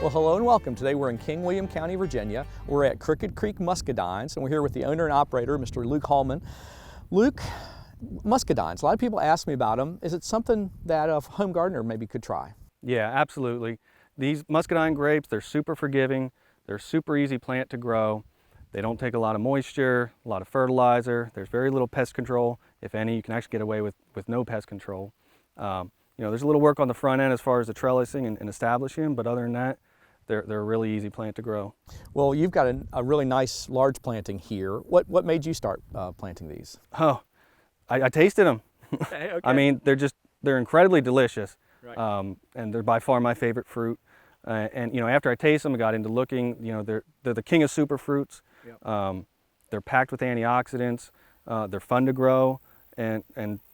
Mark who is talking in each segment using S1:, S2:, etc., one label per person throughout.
S1: Well, hello and welcome. Today we're in King William County, Virginia. We're at Crooked Creek Muscadines, and we're here with the owner and operator, Mr. Luke Hallman. Luke, Muscadines, a lot of people ask me about them. Is it something that a home gardener maybe could try?
S2: Yeah, absolutely. These Muscadine grapes, they're super forgiving. They're a super easy plant to grow. They don't take a lot of moisture, a lot of fertilizer. There's very little pest control. If any, you can actually get away with no pest control. There's a little work on the front end as far as the trellising and establishing them, but other than that, they're a really easy plant to grow.
S1: Well, you've got a really nice large planting here. What made you start planting these?
S2: Oh, I tasted them.
S1: Okay.
S2: I mean, they're incredibly delicious,
S1: Right.
S2: and they're by far my favorite fruit. After I tasted them, I got into looking. They're the king of superfruits. Yep. They're packed with antioxidants. They're fun to grow, and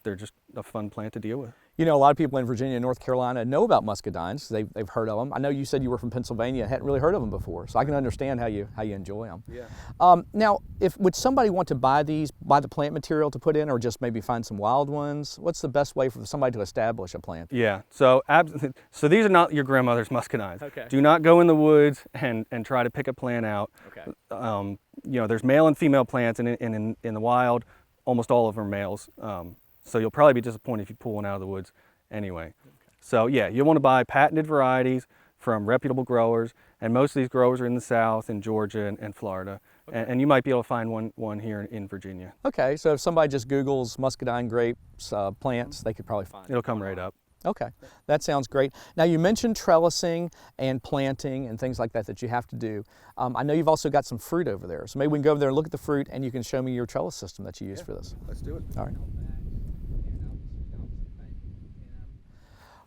S2: they're just a fun plant to deal with.
S1: You know, a lot of people in Virginia and North Carolina know about muscadines. They've heard of them. I know you said you were from Pennsylvania, hadn't really heard of them before, so I can understand how you enjoy them.
S2: Yeah.
S1: Now, would somebody want to buy the plant material to put in, or just maybe find some wild ones? What's the best way for somebody to establish a plant?
S2: Yeah. So these are not your grandmother's muscadines.
S1: Okay.
S2: Do not go in the woods and try to pick a plant out.
S1: Okay.
S2: There's male and female plants, and in the wild, almost all of them are males. So you'll probably be disappointed if you pull one out of the woods anyway. Okay. So yeah, you'll want to buy patented varieties from reputable growers, and most of these growers are in the South, in Georgia and Florida. Okay. And you might be able to find one here in Virginia.
S1: Okay, so if somebody just Googles muscadine grapes plants, they could probably find it.
S2: It'll come right up.
S1: Okay, that sounds great. Now you mentioned trellising and planting and things like that you have to do. I know you've also got some fruit over there, so maybe we can go over there and look at the fruit, and you can show me your trellis system that you use for this.
S2: Let's do it.
S1: All right.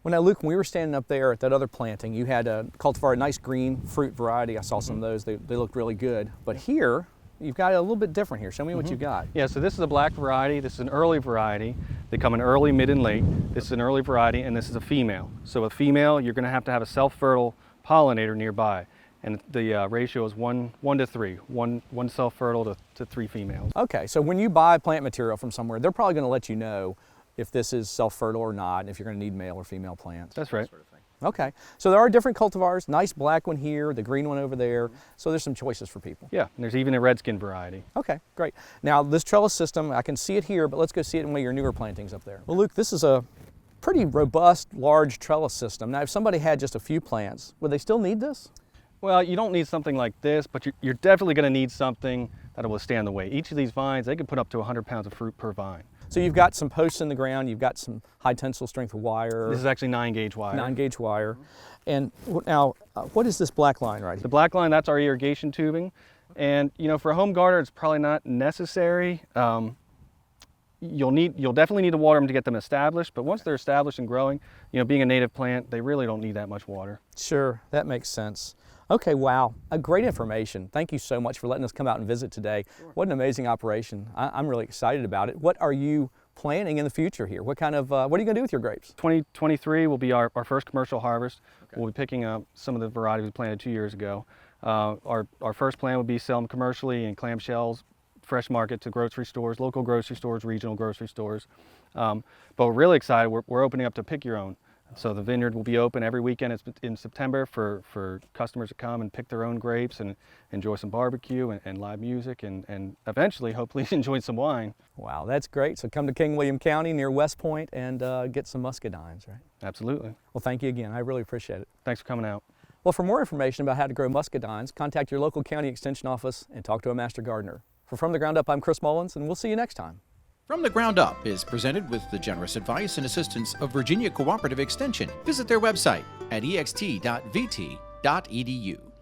S1: Well, now, Luke, when we were standing up there at that other planting, you had a cultivar, a nice green fruit variety. I saw some of those. They looked really good. But here, you've got a little bit different here. Show me what you've got.
S2: Yeah, so this is a black variety. This is an early variety. They come in early, mid, and late. This is an early variety, and this is a female. So a female, you're going to have a self-fertile pollinator nearby. And the ratio is 1 to 3, one self-fertile to 3 females.
S1: Okay, so when you buy plant material from somewhere, they're probably going to let you know if this is self-fertile or not, and if you're going to need male or female plants.
S2: That's right.
S1: Sort of thing. Okay, so there are different cultivars, nice black one here, the green one over there, so there's some choices for people.
S2: Yeah, and there's even a redskin variety.
S1: Okay, great. Now this trellis system, I can see it here, but let's go see it in one of your newer plantings up there. Well, Luke, this is a pretty robust, large trellis system. Now if somebody had just a few plants, would they still need this?
S2: Well, you don't need something like this, but you're definitely going to need something that will withstand the weight. Each of these vines, they can put up to 100 pounds of fruit per vine.
S1: So you've got some posts in the ground, you've got some high tensile strength wire.
S2: This is actually 9-gauge wire.
S1: 9-gauge wire. And now, what is this black line right here?
S2: The black line, that's our irrigation tubing. And for a home gardener, it's probably not necessary. You'll definitely need to water them to get them established, but once they're established and growing, being a native plant, they really don't need that much water.
S1: Sure, that makes sense. Okay, wow, great information. Thank you so much for letting us come out and visit today. Sure. What an amazing operation. I'm really excited about it. What are you planning in the future here? What are you going to do with your grapes?
S2: 2023 will be our first commercial harvest. Okay. We'll be picking up some of the varieties we planted 2 years ago. Our first plan would be sell them commercially in clamshells, fresh market to grocery stores, local grocery stores, regional grocery stores. But we're really excited. We're opening up to pick your own. So the vineyard will be open every weekend in September for customers to come and pick their own grapes and enjoy some barbecue and live music and eventually, hopefully, enjoy some wine.
S1: Wow, that's great. So come to King William County near West Point and get some muscadines, right?
S2: Absolutely.
S1: Well, thank you again. I really appreciate it.
S2: Thanks for coming out.
S1: Well, for more information about how to grow muscadines, contact your local county extension office and talk to a master gardener. For From the Ground Up, I'm Chris Mullins, and we'll see you next time.
S3: From the Ground Up is presented with the generous advice and assistance of Virginia Cooperative Extension. Visit their website at ext.vt.edu.